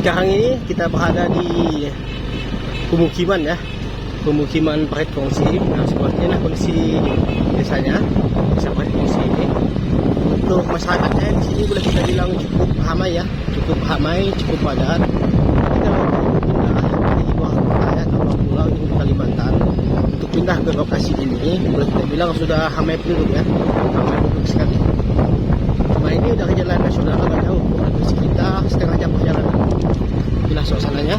Sekarang ini kita berada di pemukiman ya, pemukiman Parit Kongsi. Nah, seperti ini kondisi desanya, desa Parit Kongsi ini. Untuk masyarakatnya di sini boleh kita bilang cukup ramai ya, cukup ramai, cukup padat. Kita mau pindah dari luar kota ya, atau luar pulau ini di Kalimantan. Untuk pindah ke lokasi ini, boleh kita bilang sudah ramai penduduk ya, ramai penduduk sekali. Cuma ini udah jalan nasional agak jauh, sekitar setengah jam perjalanan. Inilah suasananya.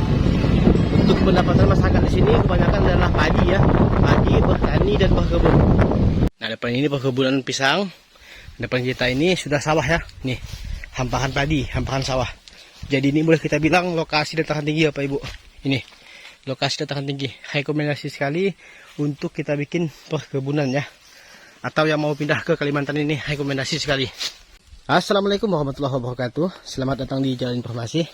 Untuk pendapatan masyarakat di sini kebanyakan adalah padi ya, padi, bertani dan berkebun. Nah, depan ini perkebunan pisang. Depan kita ini sudah sawah ya, nih hamparan padi, hamparan sawah. Jadi ini boleh kita bilang lokasi dataran tinggi Bapak Ibu. Ini lokasi dataran tinggi. Rekomendasi sekali untuk kita bikin perkebunan ya. Atau yang mau pindah ke Kalimantan ini rekomendasi sekali. Assalamualaikum warahmatullahi wabarakatuh. Selamat datang di Jalan Informasi.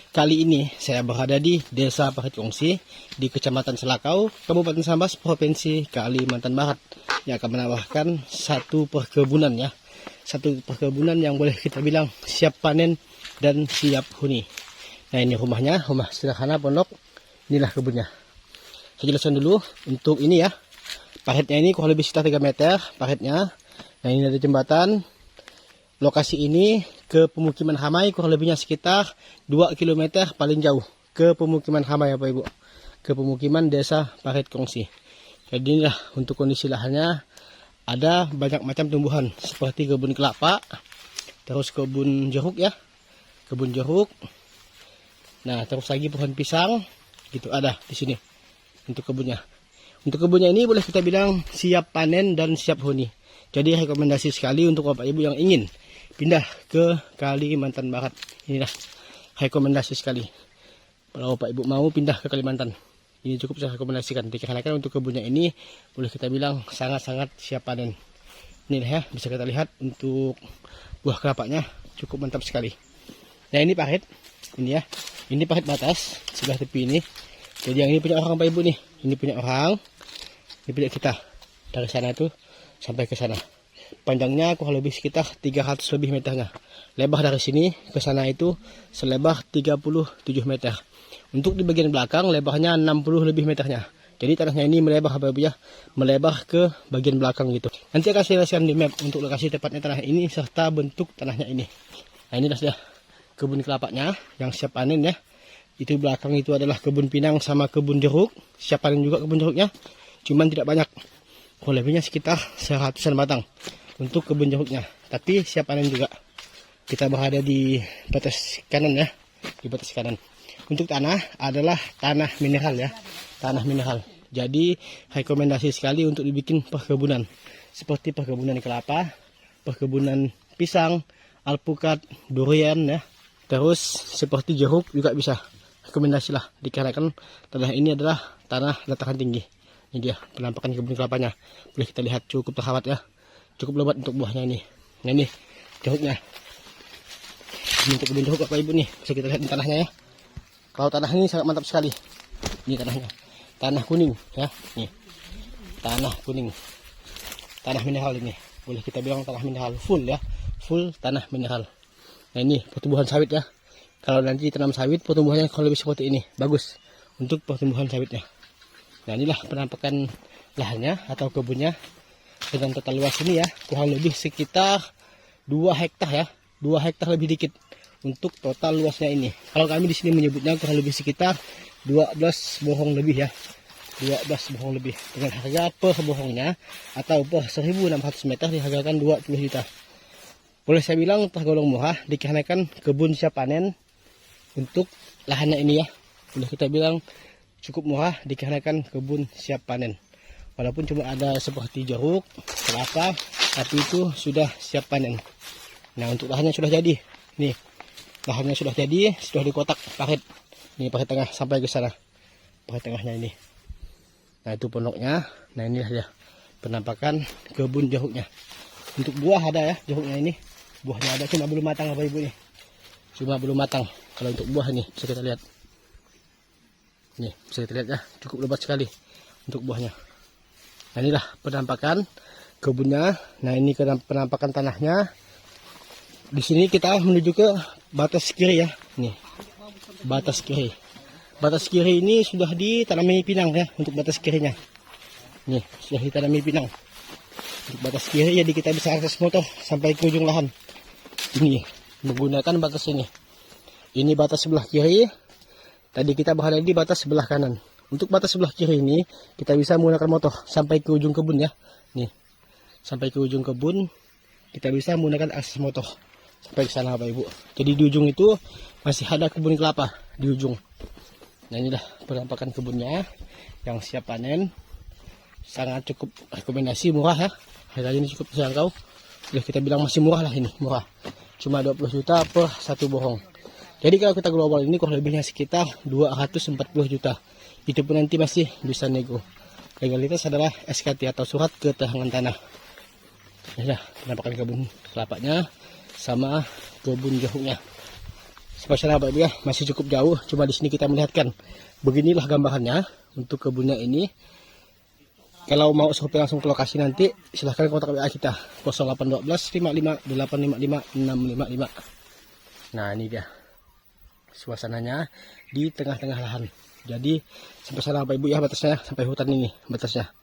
Kali ini saya berada di Desa Parit Kongsi di Kecamatan Selakau, Kabupaten Sambas, Provinsi Kalimantan Barat, yang akan menawarkan satu perkebunan ya. Satu perkebunan yang boleh kita bilang siap panen dan siap huni. Nah, ini rumahnya, rumah sederhana pondok. Inilah kebunnya. Saya jelaskan dulu untuk ini ya. Paritnya ini kurang lebih sekitar 3 meter paritnya. Nah, ini ada jembatan. Lokasi ini ke pemukiman Hamai kurang lebihnya sekitar 2 km paling jauh ke pemukiman Hamai Bapak Ibu. Ke pemukiman Desa Parit Kongsi. Jadi inilah untuk kondisi lahannya. Ada banyak macam tumbuhan seperti kebun kelapa, terus kebun jeruk ya, kebun jeruk. Nah, terus lagi pohon pisang, gitu ada di sini untuk kebunnya. Untuk kebunnya ini boleh kita bilang siap panen dan siap huni. Jadi rekomendasi sekali untuk Bapak Ibu yang ingin pindah ke Kalimantan Barat. Inilah rekomendasi sekali. Kalau Bapak Ibu mau pindah ke Kalimantan, ini cukup saya rekomendasikan. Dikarenakan untuk kebunnya ini boleh kita bilang sangat-sangat siap panen. Ini ya, bisa kita lihat untuk buah kelapanya cukup mantap sekali. Nah, ini parit, ini ya, ini parit batas sebelah tepi ini. Jadi yang ini punya orang Bapak Ibu nih, ini punya orang, ini punya kita. Dari sana itu sampai ke sana. Panjangnya kurang lebih sekitar 300 lebih meternya. Lebar dari sini ke sana itu selebar 37 meter. Untuk di bagian belakang lebarnya 60 lebih meternya. Jadi tanahnya ini melebar Bapak Ibu ya, melebar ke bagian belakang gitu. Nanti akan saya jelaskan di map untuk lokasi tepatnya tanah ini serta bentuk tanahnya ini. Nah, ini sudah kebun kelapanya yang siap panen ya. Itu belakang itu adalah kebun pinang sama kebun jeruk. Siap panen juga kebun jeruknya. Cuman tidak banyak. Kurang lebihnya sekitar 100-an batang untuk kebun jeruknya. Tapi siap panen juga. Kita berada di batas kanan ya, di batas kanan. Untuk tanah adalah tanah mineral ya, tanah mineral. Jadi rekomendasi sekali untuk dibikin perkebunan. Seperti perkebunan kelapa, perkebunan pisang, alpukat, durian ya. Terus seperti jeruk juga bisa. Rekomendasi lah, dikarenakan tanah ini adalah tanah dataran tinggi. Ini dia penampakan kebun kelapanya. Boleh kita lihat cukup terhawat ya. Cukup lebat untuk buahnya ini. Nah, ini jeruknya. Ini untuk kebun jeruk Bapak Ibu nih. Bisa kita lihat di tanahnya ya. Kalau tanah ini sangat mantap sekali. Ini tanahnya. Tanah kuning ya. Nih. Tanah kuning. Tanah mineral ini. Boleh kita bilang tanah mineral full ya. Full tanah mineral. Nah, ini pertumbuhan sawit ya. Kalau nanti ditanam sawit pertumbuhannya kalau lebih seperti ini. Bagus untuk pertumbuhan sawitnya. Nah, inilah penampakan lahannya atau kebunnya dengan total luas ini ya. Kurang lebih sekitar 2 hektar ya. 2 hektar lebih dikit. Untuk total luasnya ini. Kalau kami di sini menyebutnya kurang lebih sekitar 12 bohong lebih ya. 12 bohong lebih. Dengan harga per bohongnya atau per 1600 meter dihargakan 20 juta. Boleh saya bilang tergolong murah dikarenakan kebun siap panen untuk lahannya ini ya. Boleh kita bilang cukup murah dikarenakan kebun siap panen. Walaupun cuma ada seperti jeruk, kelapa, tapi itu sudah siap panen. Nah, untuk lahannya sudah jadi. Nih. Lahannya sudah jadi, sudah dikotak parit. Ini parit tengah sampai ke sana. Parit tengahnya ini. Nah, itu pondoknya. Nah, inilah dia penampakan kebun jeruknya. Untuk buah ada ya, jeruknya ini. Buahnya ada, cuma belum matang Bapak Ibu nih. Cuma belum matang. Kalau untuk buah ini, bisa kita lihat. Nih, bisa kita lihat ya, cukup lebat sekali untuk buahnya. Nah, inilah penampakan kebunnya. Nah, ini penampakan tanahnya. Di sini kita menuju ke batas kiri ya. Nih. batas kiri. Batas kiri ini sudah ditanami pinang ya, untuk batas kirinya. Nih, sudah ditanami pinang. Untuk batas kiri jadi kita bisa akses motor sampai ke ujung lahan. Ini menggunakan batas ini. Ini batas sebelah kiri. Tadi kita berada di batas sebelah kanan. Untuk batas sebelah kiri ini kita bisa menggunakan motor sampai ke ujung kebun ya. Nih, sampai ke ujung kebun kita bisa menggunakan akses motor sampai ke sana Bapak Ibu. Jadi di ujung itu masih ada kebun kelapa di ujung. Nah, inilah penampakan kebunnya yang siap panen. Sangat cukup rekomendasi, murah ya. Harganya ini cukup terjangkau. Sudah kita bilang masih murah lah, ini murah. Cuma 20 juta per satu bohong. Jadi kalau kita global ini kurang lebihnya sekitar 240 juta. Itu pun nanti masih bisa nego. Legalitas adalah SKT atau surat keterangan tanah. Inilah penampakan kebun kelapanya sama kebun jahungnya. Spesial Bapak Ibu ya, masih cukup jauh. Cuma di sini kita melihatkan. Beginilah gambarannya untuk kebunnya ini. Kalau mau sampai langsung ke lokasi nanti, silahkan kontak WA kita 0812 55 855 655. Nah, ini dia suasananya di tengah-tengah lahan. Jadi sampai sana Bapak Ibu ya, batasnya sampai hutan ini batasnya.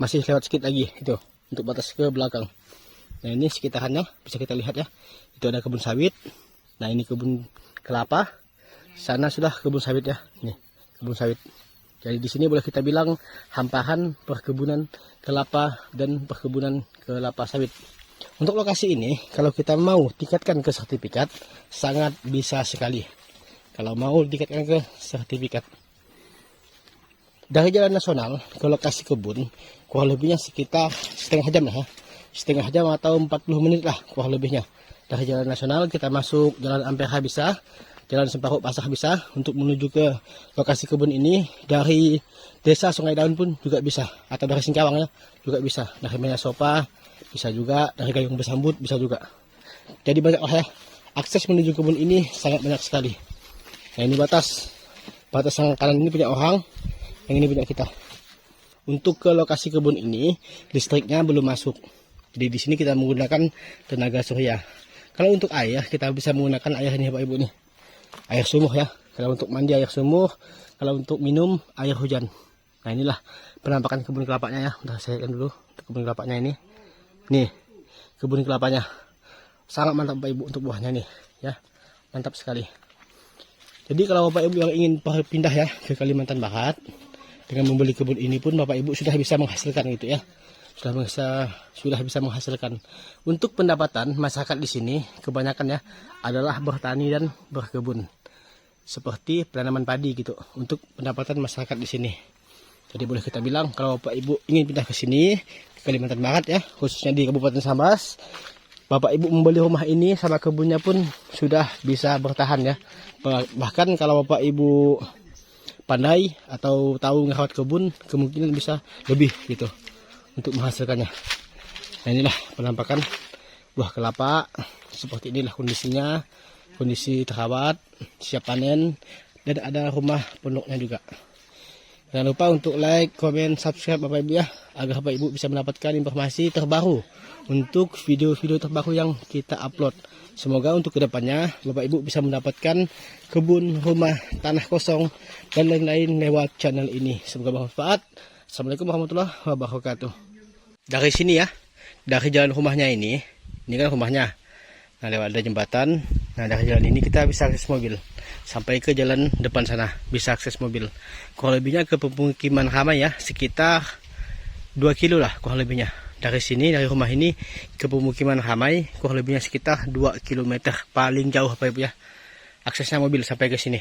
Masih lewat sedikit lagi itu untuk batas ke belakang. Nah, ini sekitarannya bisa kita lihat ya. Itu ada kebun sawit. Nah, ini kebun kelapa. Sana sudah kebun sawit ya. Nih, kebun sawit. Jadi di sini boleh kita bilang hamparan perkebunan kelapa dan perkebunan kelapa sawit. Untuk lokasi ini, kalau kita mau tingkatkan ke sertifikat, sangat bisa sekali. Kalau mau tingkatkan ke sertifikat. Dari jalan nasional ke lokasi kebun, kurang lebihnya sekitar setengah jam lah ya. Setengah jam atau 40 menit lah kurang lebihnya. Dari jalan nasional kita masuk jalan Ampera bisa, jalan Semparuk Pasar bisa. Untuk menuju ke lokasi kebun ini dari desa Sungai Daun pun juga bisa, atau dari Singkawang ya juga bisa. Dari Meyasopa bisa juga, dari Gayung Bersambut bisa juga. Jadi banyak lah ya, akses menuju kebun ini sangat banyak sekali. Nah, ini batas yang kanan ini punya orang, yang ini punya kita. Untuk ke lokasi kebun ini listriknya belum masuk. Jadi di sini kita menggunakan tenaga surya. Kalau untuk air kita bisa menggunakan air ini Bapak Ibu nih. Air sumur ya. Kalau untuk mandi air sumur, kalau untuk minum air hujan. Nah, inilah penampakan kebun kelapanya ya. Udah saya lihat dulu untuk kebun kelapanya ini. Nih, kebun kelapanya. Sangat mantap Bapak Ibu untuk buahnya nih ya. Mantap sekali. Jadi kalau Bapak Ibu yang ingin pindah ya ke Kalimantan Barat, dengan membeli kebun ini pun Bapak Ibu sudah bisa menghasilkan gitu ya. Sudah bisa menghasilkan. Untuk pendapatan masyarakat di sini kebanyakan ya adalah bertani dan berkebun. Seperti penanaman padi gitu untuk pendapatan masyarakat di sini. Jadi boleh kita bilang kalau Bapak Ibu ingin pindah ke sini ke Kalimantan Barat ya, khususnya di Kabupaten Sambas, Bapak Ibu membeli rumah ini sama kebunnya pun sudah bisa bertahan ya. Bahkan kalau Bapak Ibu pandai atau tahu ngerawat kebun, kemungkinan bisa lebih gitu untuk menghasilkannya. Nah, inilah penampakan buah kelapa. Seperti inilah kondisinya, kondisi terawat, siap panen, dan ada rumah pondoknya juga. Jangan lupa untuk like, komen, subscribe Bapak Ibu ya, agar Bapak Ibu bisa mendapatkan informasi terbaru untuk video-video terbaru yang kita upload. Semoga untuk kedepannya Bapak Ibu bisa mendapatkan kebun, rumah, tanah kosong, dan lain-lain lewat channel ini. Semoga bermanfaat. Assalamualaikum warahmatullahi wabarakatuh. Dari sini ya, dari jalan rumahnya ini kan rumahnya. Nah, lewat ada jembatan. Nah, dari jalan ini kita bisa akses mobil sampai ke jalan depan sana, bisa akses mobil. Kurang lebihnya ke pemukiman ramai ya, sekitar 2 kilo lah kurang lebihnya. Dari sini, dari rumah ini ke pemukiman ramai kurang lebihnya sekitar 2 km paling jauh Bapak Ibu ya. Aksesnya mobil sampai ke sini.